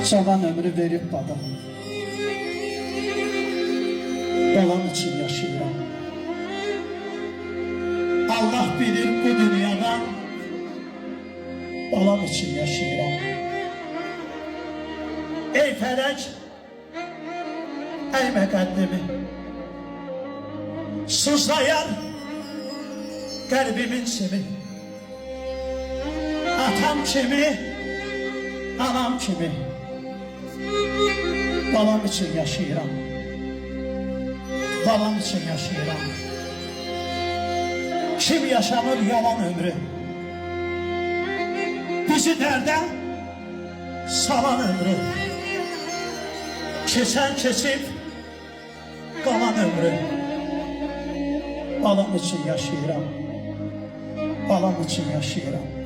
Cavan ömrü verib bana. Balam için yaşayıram. Allah bilir bu dünyada balam için yaşayıram. Ey felek, ey müqəddimi, sızlayar qəlbimin simi. Atam kimi, anam kimi balam için yaşayıram. Balam için yaşayıram. Kim yaşamır yalan ömrü, bizi dərdə salan ömrü. Keçən keçib qalan ömrü. Balam için yaşayıram. Balam için yaşayıram.